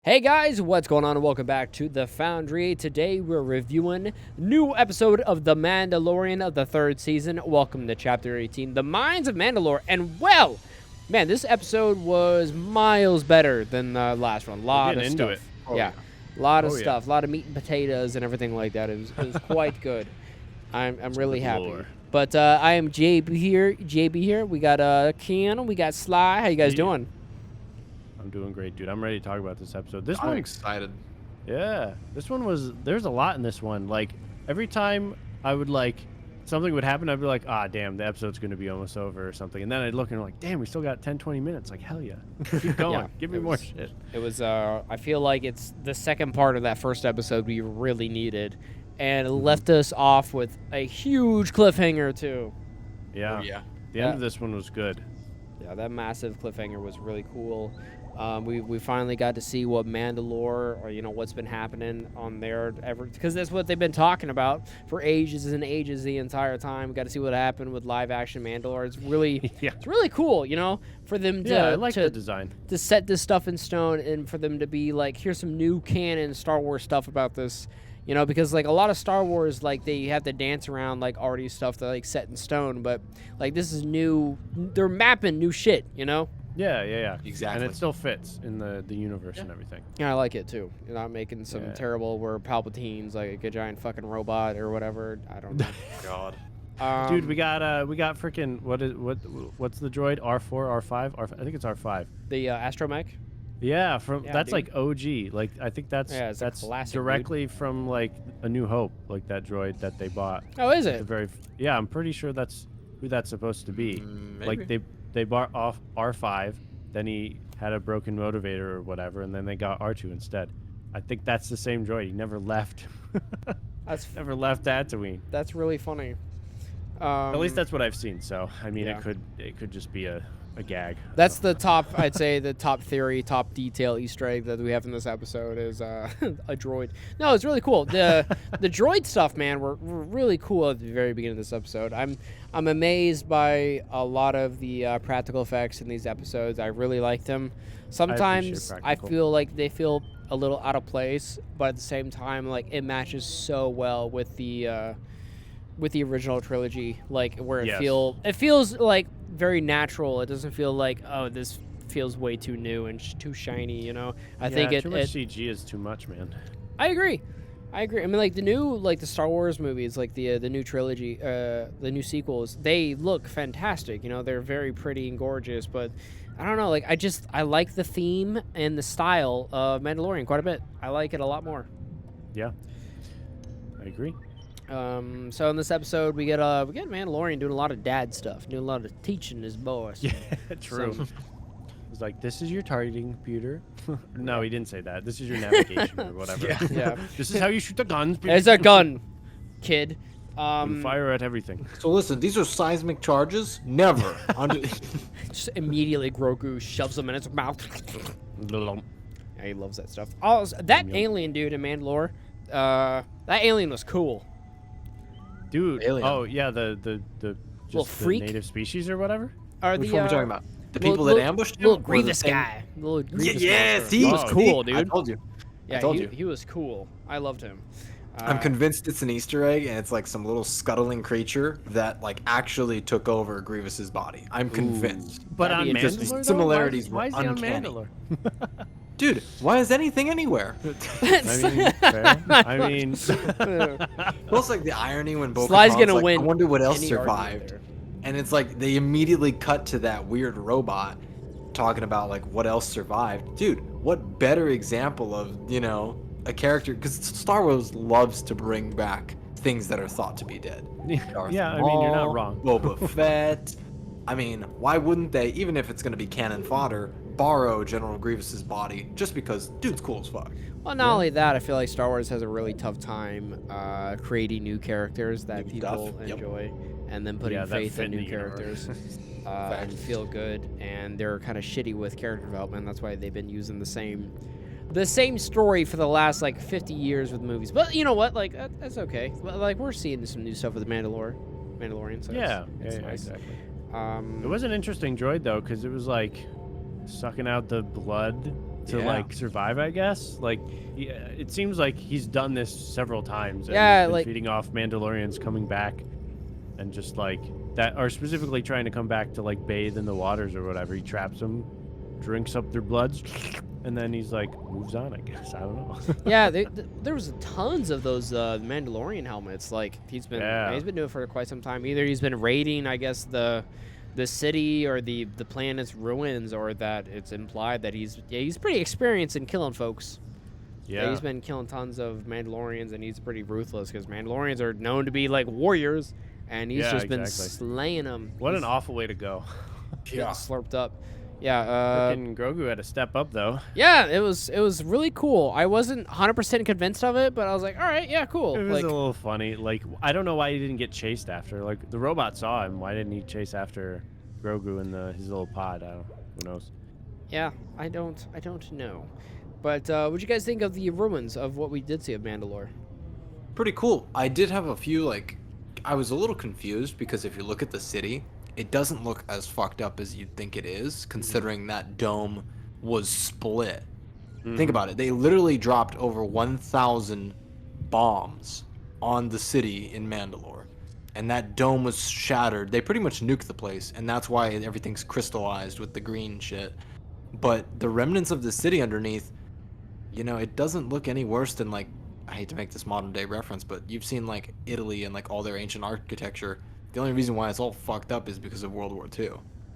Hey guys, what's going on and welcome back to the Foundry. Today we're reviewing new episode of The Mandalorian of the third season. Welcome to chapter 18, The Mines of Mandalore. And well, man, this episode was miles better than the last one. A lot of stuff. Yeah, a lot of stuff, a lot of meat and potatoes and everything like that. It was quite good. I'm really happy. But I am JB here. We got Ken, we got Sly. How you guys doing? I'm doing great, dude. I'm ready to talk about this episode. I'm excited. Yeah, this one was. There's a lot in this one. Like every time I would something would happen, I'd be like, ah, damn, the episode's gonna be almost over or something. And then I'd look and I'm like, damn, we still got 10, 20 minutes. Like hell yeah, keep going. Yeah, give me more shit. It was. I feel like it's the second part of that first episode we really needed, and it left us off with a huge cliffhanger too. Yeah. Oh, yeah. The end of this one was good. Yeah, that massive cliffhanger was really cool. We finally got to see what Mandalore, or what's been happening on there ever, because that's what they've been talking about for ages and ages the entire time. We got to see what happened with live action Mandalore. It's really it's really cool, for them to I like the design to set this stuff in stone, and for them to be like, here's some new canon Star Wars stuff about this. Because like a lot of Star Wars, like they have to dance around like already stuff that like set in stone, but like this is new. They're mapping new shit, Yeah. Exactly. And it still fits in the universe and everything. Yeah, I like it too. You're not making some terrible where Palpatine's like a giant fucking robot or whatever. I don't know. God. Dude, we got freaking what's the droid? R4, R5? I think it's R5. The astromech. Yeah, that's dude. like OG. Like I think that's classic, directly from like A New Hope, like that droid that they bought. Oh, is it? Yeah, I'm pretty sure that's who that's supposed to be. Like they bought off R5, then he had a broken motivator or whatever, and then they got R2 instead. I think that's the same droid. He never left. Never left Tatooine. That's really funny. At least that's what I've seen. So I mean, it could just be a gag. That's the top. I'd say the top theory, top detail Easter egg that we have in this episode is a droid. No, it's really cool. The droid stuff, man, were really cool at the very beginning of this episode. I'm amazed by a lot of the practical effects in these episodes. I really like them. Sometimes I feel like they feel a little out of place, but at the same time, like it matches so well with the original trilogy, like where it feels like very natural. It doesn't feel like, oh, this feels way too new and too shiny. I think too much CG is too much, man. I agree. I mean, like the Star Wars movies, like the new trilogy, the new sequels, they look fantastic. They're very pretty and gorgeous. But I don't know, like I like the theme and the style of Mandalorian quite a bit. I like it a lot more. Yeah, I agree. So in this episode, we get Mandalorian doing a lot of dad stuff, doing a lot of teaching his boys. Yeah, true. He's like, "This is your targeting computer." No, he didn't say that. This is your navigation or whatever. Yeah. This is how you shoot the guns. There's a gun, kid. Fire at everything. So listen, these are seismic charges. Never. Just immediately, Grogu shoves them in his mouth. Yeah, he loves that stuff. Oh, that alien dude in Mandalore, that alien was cool. Dude, alien. Oh yeah, the little freak native species or whatever. Which one are we talking about? The people that ambushed him? Little Grievous guy. Little Grievous yes, he was cool, dude. I told you. Yeah, he was cool. I loved him. I'm convinced it's an Easter egg, and it's like some little scuttling creature that like actually took over Grievous's body. I'm convinced. But on Mandalore, similarities why is he uncanny. on Mandalore? Dude, why is anything anywhere? I mean, Well, it's like the irony when Sly's gonna like, win. I wonder what else survived. And it's like they immediately cut to that weird robot talking about like what else survived. Dude, what better example of, a character, because Star Wars loves to bring back things that are thought to be dead. yeah, I mean, you're not wrong. Boba Fett. I mean, why wouldn't they, even if it's going to be cannon fodder, borrow General Grievous's body just because dude's cool as fuck? Well, not only that, I feel like Star Wars has a really tough time creating new characters that people enjoy, and then putting faith in new characters and feel good. And they're kind of shitty with character development. That's why they've been using the same story for the last like 50 years with movies. But you know what? Like that's okay. Like we're seeing some new stuff with the Mandalorian. So it's nice. Exactly. It was an interesting droid though, because it was like sucking out the blood to like survive, I guess. Like, it seems like he's done this several times. And Yeah, he's been like feeding off Mandalorians coming back, and just like that, or specifically trying to come back to like bathe in the waters or whatever. He traps them, drinks up their bloods, and then he's like moves on. I guess I don't know. yeah, there was tons of those Mandalorian helmets. Like he's been doing it for quite some time. Either he's been raiding, I guess, the city or the planet's ruins, or that it's implied that he's pretty experienced in killing folks. Yeah, he's been killing tons of Mandalorians, and he's pretty ruthless because Mandalorians are known to be like warriors, and he's just been slaying them. What an awful way to go. Slurped up. Yeah, frickin' Grogu had to step up though. Yeah, it was really cool. I wasn't 100% convinced of it, but I was like, all right, yeah, cool. It was a little funny. Like, I don't know why he didn't get chased after. Like, the robot saw him. Why didn't he chase after Grogu in his little pod? Who knows? Yeah, I don't know. But what'd you guys think of the ruins of what we did see of Mandalore? Pretty cool. I did have a few, like, I was a little confused because if you look at the city, it doesn't look as fucked up as you'd think it is, considering that dome was split. Think about it. They literally dropped over 1,000 bombs on the city in Mandalore, and that dome was shattered. They pretty much nuked the place, and that's why everything's crystallized with the green shit. But the remnants of the city underneath, you know, it doesn't look any worse than, like, I hate to make this modern day reference, but you've seen like Italy and like all their ancient architecture. The only reason why it's all fucked up is because of World War II.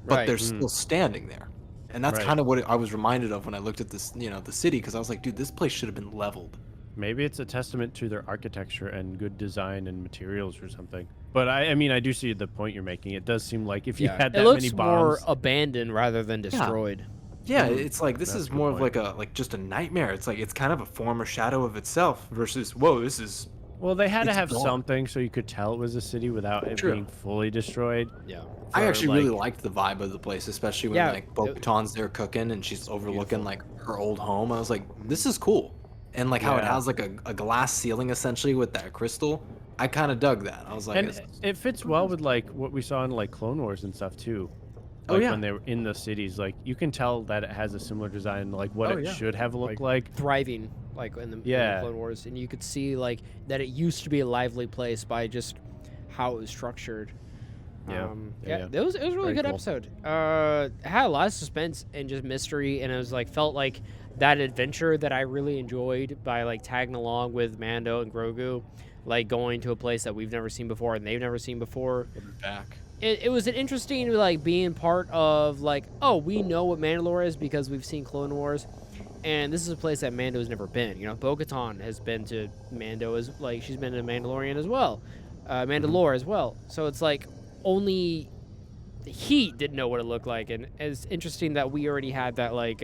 But they're still standing there. And that's kind of what I was reminded of when I looked at this, you know, the city, because I was like, dude, this place should have been leveled. Maybe it's a testament to their architecture and good design and materials or something. But I mean, I do see the point you're making. It does seem like if you had that many bombs, it looks more abandoned rather than destroyed. Yeah, it's like this is more of like just a nightmare. It's like it's kind of a form or shadow of itself versus whoa, this is. Well, they had to have something so you could tell it was a city without it being fully destroyed. Yeah, I actually really liked the vibe of the place, especially when like Bo-Katan's there cooking and she's overlooking like her old home. I was like, this is cool, and like how it has like a glass ceiling essentially with that crystal. I kind of dug that. I was like, and it fits well with like what we saw in like Clone Wars and stuff too. Like when they were in the cities, like you can tell that it has a similar design, like what it should have looked like. Thriving, like in the Clone Wars, and you could see like that it used to be a lively place by just how it was structured. It was a really good episode. It had a lot of suspense and just mystery, and it was like felt like that adventure that I really enjoyed by like tagging along with Mando and Grogu, like going to a place that we've never seen before and they've never seen before. Back. It was an interesting, like, being part of, like, oh, we know what Mandalore is because we've seen Clone Wars, and this is a place that Mando's never been. You know, Bo-Katan has been to Mando, like, she's been to Mandalorian as well, Mandalore as well. So it's like, only he didn't know what it looked like, and it's interesting that we already had that, like,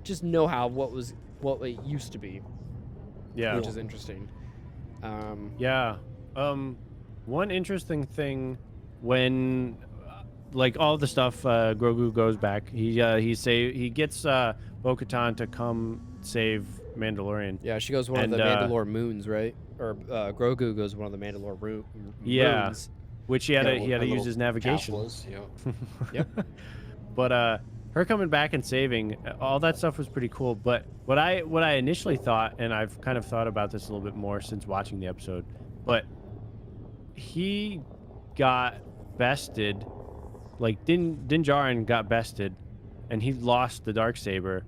just know-how what it used to be. Yeah. Which is interesting. One interesting thing... When, like, all the stuff, Grogu goes back. He gets Bo-Katan to come save Mandalorian. Yeah, she goes one of the Mandalore moons, right? Or Grogu goes one of the Mandalore moons. Which he had to use his navigation. Yep. But her coming back and saving, all that stuff was pretty cool. But what I initially thought, and I've kind of thought about this a little bit more since watching the episode, but he got bested, like Din Djarin got bested, and he lost the Darksaber,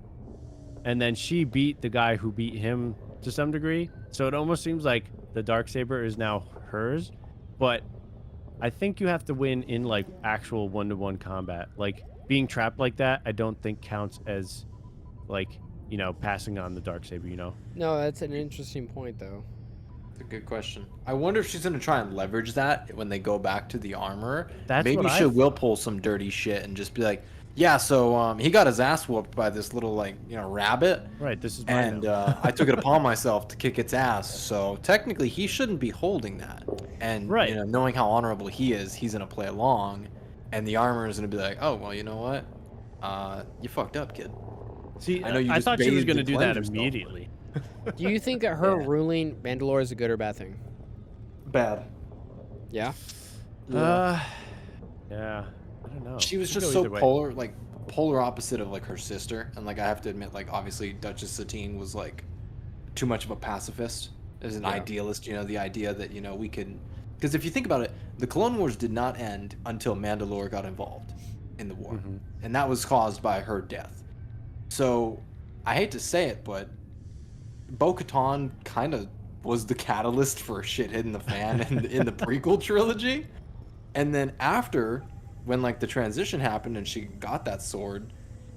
and then she beat the guy who beat him to some degree. So it almost seems like the Darksaber is now hers, but I think you have to win in like actual one-to-one combat. Like being trapped like that, I don't think counts as like, you know, passing on the Darksaber, you know? No, that's an interesting point though. That's a good question. I wonder if she's gonna try and leverage that when they go back to the armor. Maybe she will pull some dirty shit and just be like, yeah, so he got his ass whooped by this little like, you know, rabbit. Right, this is mine and I took it upon myself to kick its ass. So technically he shouldn't be holding that. And you know, knowing how honorable he is, he's gonna play along, and the armor is gonna be like, oh well, you know what? You fucked up, kid. See, I thought she was gonna do that immediately. Do you think that her ruling Mandalore is a good or bad thing? Bad. Yeah? Yeah. I don't know. She was just so polar, like polar opposite of like her sister, and like I have to admit, like obviously Duchess Satine was like too much of a pacifist, as an idealist. You know, the idea that we could, because if you think about it, the Clone Wars did not end until Mandalore got involved in the war, and that was caused by her death. So I hate to say it, but Bo-Katan kind of was the catalyst for shit hitting the fan in the prequel trilogy. And then after, when like the transition happened and she got that sword,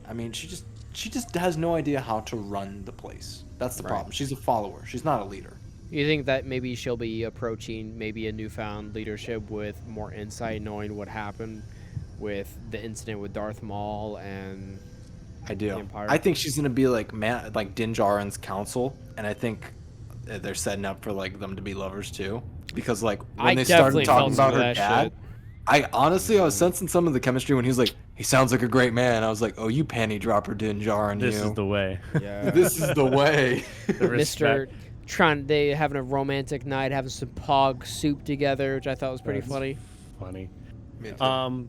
I mean, she just has no idea how to run the place. That's the problem. She's a follower. She's not a leader. You think that maybe she'll be approaching maybe a newfound leadership with more insight, knowing what happened with the incident with Darth Maul and I do. the Empire? I think she's gonna be like Din Djarin's council, and I think they're setting up for like them to be lovers too. Because like when they started talking about her dad, shit. I was sensing some of the chemistry when he was like, he sounds like a great man. I was like, oh, you panty dropper, Din Djarin. This is the way. Yeah. This is the way. The respect. Mr. They having a romantic night, having some pog soup together, which I thought was pretty funny. Funny. Me too.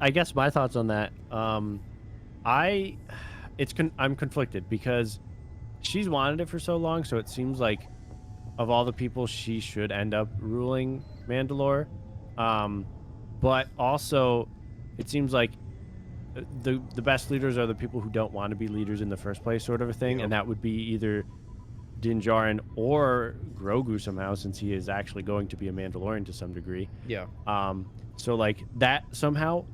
I guess my thoughts on that. I'm conflicted because she's wanted it for so long, so it seems like of all the people, she should end up ruling Mandalore. But also, it seems like the best leaders are the people who don't want to be leaders in the first place, sort of a thing, and that would be either Din Djarin or Grogu somehow, since he is actually going to be a Mandalorian to some degree. Yeah. So like that somehow,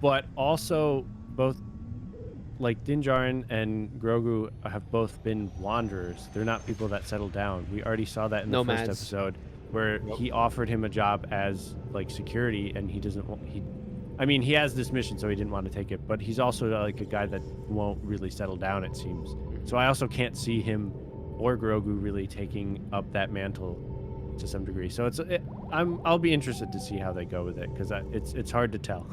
but also both like Din Djarin and Grogu have both been wanderers. They're not people that settle down. We already saw that in the Nomads. first episode where he offered him a job as like security, and he doesn't want he has this mission, so he didn't want to take it, but he's also like a guy that won't really settle down, it seems. So I also can't see him or Grogu really taking up that mantle to some degree. So I'll be interested to see how they go with it, because it's hard to tell.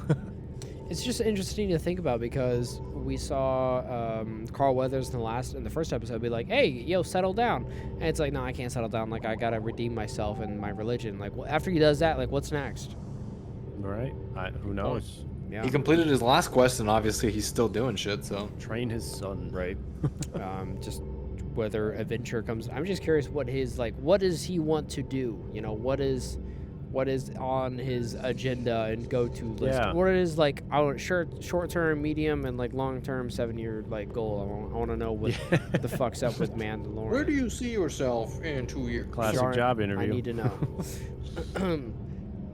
It's just interesting to think about, because we saw Carl Weathers in the first episode be like, hey, yo, settle down. And it's like, no, I can't settle down. Like, I gotta redeem myself and my religion. Like, after he does that, like, what's next? Right? Who knows? Yeah. He completed his last quest, and obviously he's still doing shit. So Train his son. Right. Just whether adventure comes. I'm just curious what does he want to do? You know, what is on his agenda and go-to list? Yeah. What is like our short-term, medium, and like long-term 7-year like goal? I want to know what the fuck's up with Mandalorian. where do you see yourself in 2 years? Classic Djarin, job interview. I need to know.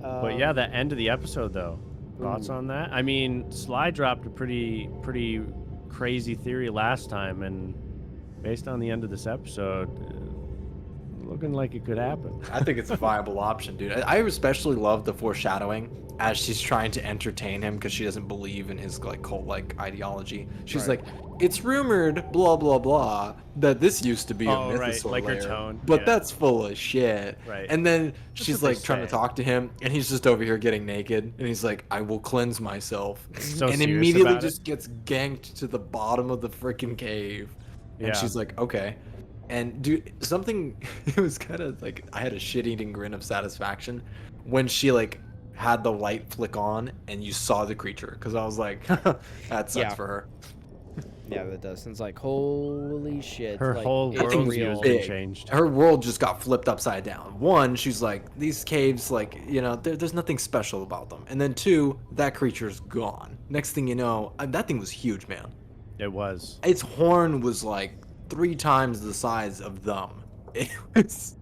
But yeah, the end of the episode though. Thoughts on that? I mean, Sly dropped a pretty crazy theory last time, and based on the end of this episode, looking like it could happen. I think it's a viable option, dude. I especially love the foreshadowing as she's trying to entertain him, because she doesn't believe in his like cult-like ideology. She's like, it's rumored, blah blah blah, that this used to be a mythosaur like her lair, tone. but Yeah. that's full of shit. Right. And then That's she's what they like trying to say. talk to him, and he's just over here getting naked, and he's like, I will cleanse myself, So and serious immediately about it. just gets ganked to the bottom of the freaking cave. And Yeah. she's like, okay. And dude, something, it was kind of like, I had a shit-eating grin of satisfaction when she like had the light flick on and you saw the creature, because I was like, that sucks Yeah. for her. Yeah, that does. And it's like, holy shit. Her like, whole it's worldview real. has been Big. changed. Her world just got flipped upside down. One, she's like, these caves, like, there's nothing special about them. And then two, that creature's gone. Next thing you know, that thing was huge, man. It was. Its horn was like 3 times the size of them. It was...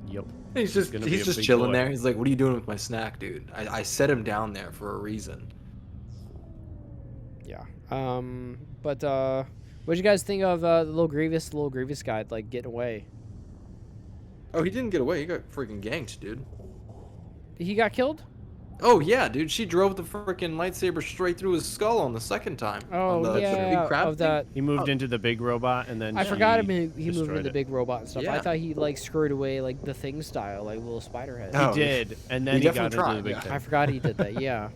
Yep. He's just gonna be a big chilling boy. there. He's like, "What are you doing with my snack, dude? I set him down there for a reason." Yeah. But what'd you guys think of the little Grievous guy like getting away? Oh, he didn't get away. He got freaking ganked, dude. He got killed? Oh yeah, dude. She drove the freaking lightsaber straight through his skull on the second time. Oh on the yeah, big crab of thing. that. He moved into the big robot, and then I forgot she he moved destroyed into the it. big robot and stuff. I Yeah. thought he like screwed away like the Thing style, like little spider head. Oh, He did, and then he he got definitely into tried, the big yeah. thing. I forgot he did that. Yeah.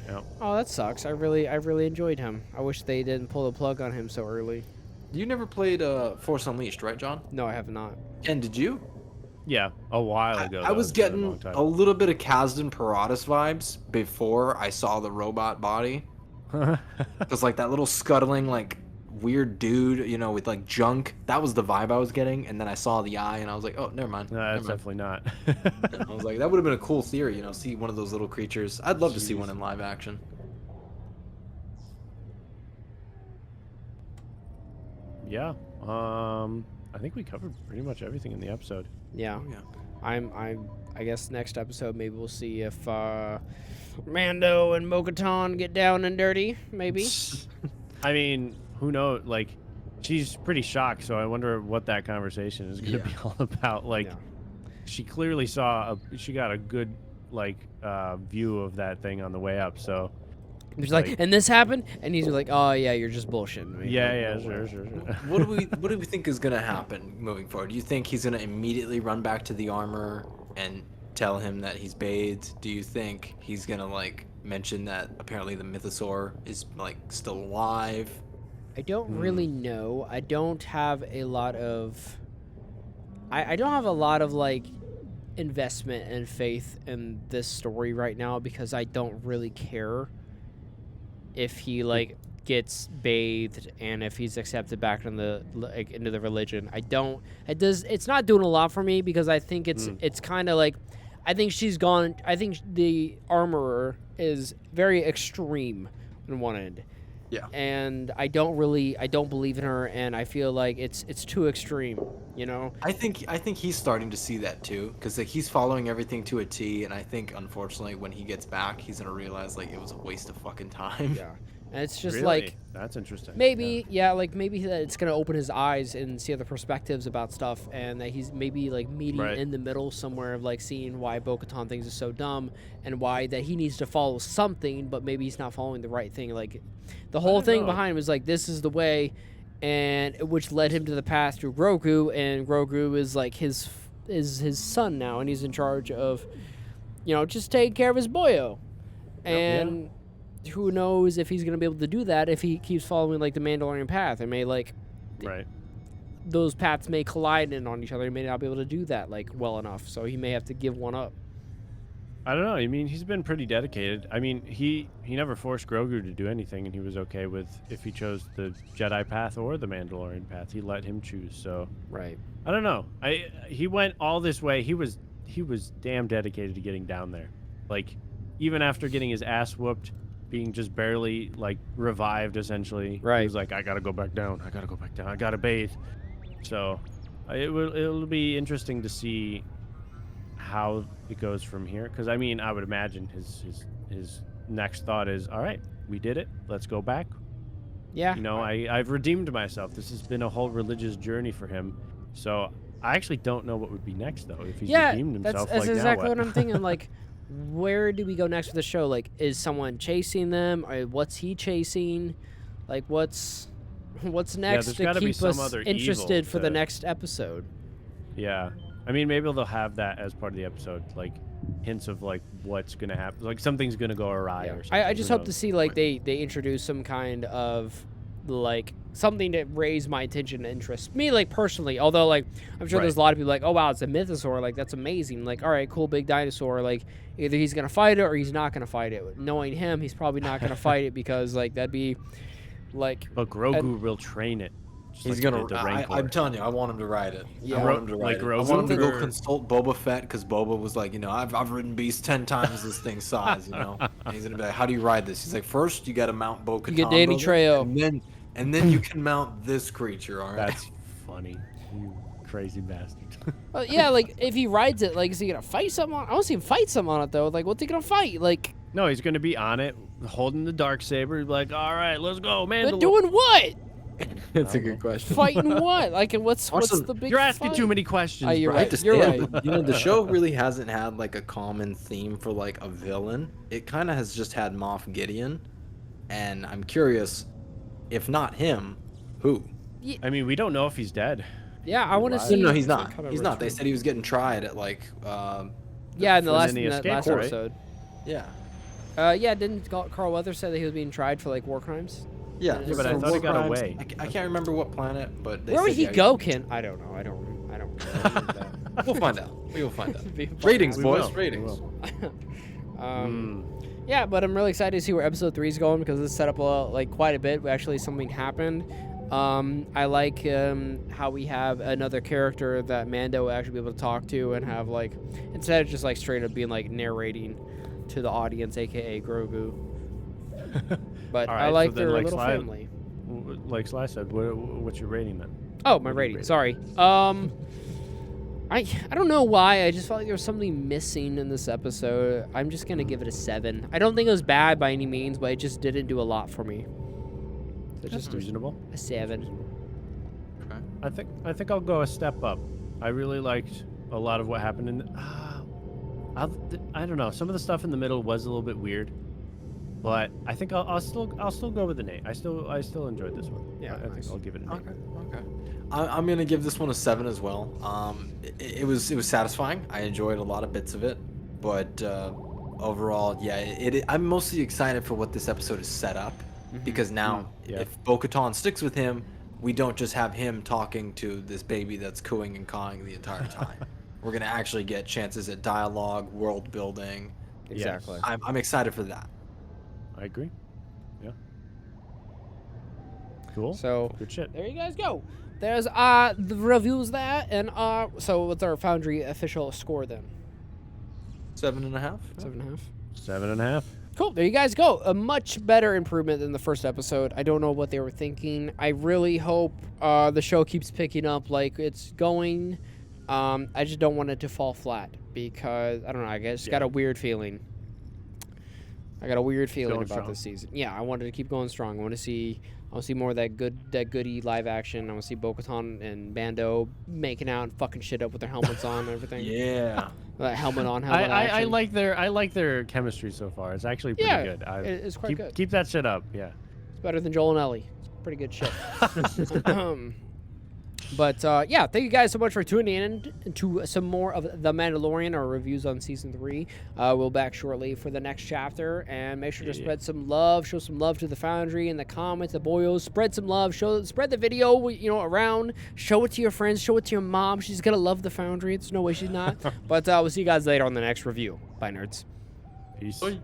Yep. Oh, that sucks. I really enjoyed him. I wish they didn't pull the plug on him so early. You never played Force Unleashed, right, John? No, I have not. And did you? Yeah, a while ago. I though. was It's been a getting long time. a little bit of Kazdan Paratus vibes before I saw the robot body. Because like that little scuttling like weird dude, you know, with like junk, that was the vibe I was getting. And then I saw the eye, and I was like, oh, never mind. No, that's definitely not. And I was like, that would have been a cool theory, you know, see one of those little creatures. I'd love to see one in live action. Yeah. I think we covered pretty much everything in the episode. Yeah. Oh, yeah. I guess next episode maybe we'll see if Mando and Bo-Katan get down and dirty. Maybe. I mean, who knows? Like, she's pretty shocked, so I wonder what that conversation is going to be all about. Like, she clearly she got a good view of that thing on the way up. So he's like, and this happened, and he's like, oh yeah, you're just bullshitting me. Yeah, sure. What do we think is gonna happen moving forward? Do you think he's gonna immediately run back to the armor and tell him that he's bathed? Do you think he's gonna like mention that apparently the mythosaur is like still alive? I don't really know. I don't have a lot of like investment and faith in this story right now, because I don't really care if he like gets bathed and if he's accepted back into the religion. It's not doing a lot for me, because I think it's kind of like, I think she's gone. I think the armorer is very extreme on one end. Yeah. And I don't believe in her, and I feel like it's too extreme, you know? I think he's starting to see that too, because like he's following everything to a T, and I think unfortunately when he gets back, he's gonna realize like it was a waste of fucking time. Yeah. And it's just really? like, that's interesting. maybe maybe that it's gonna open his eyes and see other perspectives about stuff, and that he's maybe like meeting in the middle somewhere of like seeing why Bo-Katan thinks is so dumb, and why that he needs to follow something, but maybe he's not following the right thing. Like the whole thing behind him was like, this is the way, and which led him to the path through Grogu, and Grogu is like his son now, and he's in charge of, you know, just taking care of his boyo, and. Who knows if he's going to be able to do that if he keeps following like the Mandalorian path. It may like those paths may collide in on each other. He may not be able to do that like well enough, so he may have to give one up. I don't know. I mean, he's been pretty dedicated. I mean, he never forced Grogu to do anything, and he was okay with if he chose the Jedi path or the Mandalorian path. He let him choose. So I don't know. He went all this way. He was damn dedicated to getting down there. Like, even after getting his ass whooped, being just barely like revived essentially. He was like, I gotta go back down. I gotta bathe. So it'll be interesting to see how it goes from here. Because I mean, I would imagine his next thought is, all right, we did it. Let's go back. Yeah. You know, I've redeemed myself. This has been a whole religious journey for him. So I actually don't know what would be next though. If he's redeemed himself, that's like, exactly now what I'm thinking. Like, where do we go next with the show? Like, is someone chasing them? Or what's he chasing? Like, what's next to keep us interested for the next episode? Yeah. I mean, maybe they'll have that as part of the episode, like hints of like what's gonna happen, like something's gonna go awry or something. I just hope to see like they introduce some kind of like something to raise my attention and interest me, like personally. Although like I'm sure there's a lot of people like, oh wow, it's a mythosaur, like that's amazing, like all right, cool, big dinosaur, like either he's gonna fight it or he's not gonna fight it. Knowing him, he's probably not gonna fight it, because like that'd be like, but Grogu will train it. He's gonna. I'm telling you, I want him to ride it. Yeah. I want him to ride it. I Grogu, want him to go consult Boba Fett, because Boba was like, you know, I've ridden beasts 10 times this thing's size, you know. And he's gonna be like, how do you ride this? He's like, first you got to mount Bo-Katan. You get Danny Trejo, and then you can mount this creature. All right. That's funny. You crazy bastard. Well, yeah, like if he rides it, like is he gonna fight someone? I don't see him fight someone on it though. Like what's he gonna fight? Like no, he's gonna be on it, holding the darksaber. He's like, all right, let's go, man. But doing what? That's a good question. Fighting what? Like, what's the big? You're asking fight? too many questions. You're bro. right. You're right. You know, the show really hasn't had like a common theme for like a villain. It kind of has just had Moff Gideon, and I'm curious, if not him, who? I mean, we don't know if he's dead. Yeah, I want to see. No, he's not. He's not. They said he was getting tried at like. Yeah, in the last escape, episode. Yeah. Yeah, didn't Carl Weathers say that he was being tried for like war crimes? Yeah, but I thought he got away. I can't remember what planet, but they where would said, he go, Ken? I don't know. I don't. We'll find out. We will find out. It'd be fun. Ratings, We boys. will. Ratings. Yeah, but I'm really excited to see where episode 3 is going because it's set up quite a bit. Actually, something happened. I like how we have another character that Mando will actually be able to talk to and have like, instead of just like straight up being like narrating to the audience, aka Grogu. But All right, I like so then, their like little Sly- family. Like Sly said, what's your rating then? Oh, my What do you rating. rate it? Sorry. I don't know why. I just felt like there was something missing in this episode. I'm just gonna give it a 7. I don't think it was bad by any means, but it just didn't do a lot for me. So That's just reasonable. a 7. Okay. I think I'll go a step up. I really liked a lot of what happened in. I don't know. Some of the stuff in the middle was a little bit weird, but I think I'll still go with an 8. I still enjoyed this one. Yeah, I think nice. I'll give it an 8. Okay. I'm gonna give this one a 7 as well. It was satisfying. I enjoyed a lot of bits of it, but overall, yeah, I'm mostly excited for what this episode is set up, because now yeah. if Bo-Katan sticks with him, we don't just have him talking to this baby that's cooing and cawing the entire time. We're gonna actually get chances at dialogue, world building. Exactly. I'm excited for that. I agree. Yeah. Cool. So Good shit. there you guys go. There's the reviews there, and so what's our Foundry official score then? 7.5. 7.5. 7.5. Cool. There you guys go. A much better improvement than the first episode. I don't know what they were thinking. I really hope the show keeps picking up like it's going. I just don't want it to fall flat because I don't know. I guess got a weird feeling. I got a weird feeling Going about strong. this season. Yeah, I wanted to keep going strong. I want to see more of that goody live action. I want to see Bo-Katan and Mando making out and fucking shit up with their helmets on and everything. Yeah. That helmet on, helmet I action. like their chemistry so far. It's actually pretty Yeah, good. it's quite good. Keep that shit up. Yeah. It's better than Joel and Ellie. It's pretty good shit. But yeah, thank you guys so much for tuning in to some more of The Mandalorian, our reviews on season 3. We'll be back shortly for the next chapter, and make sure to spread some love, show some love to the Foundry in the comments, the boyos. Spread some love, spread the video, around. Show it to your friends, show it to your mom. She's gonna love the Foundry. It's no way she's not. But we'll see you guys later on the next review. Bye, nerds. Peace. Bye.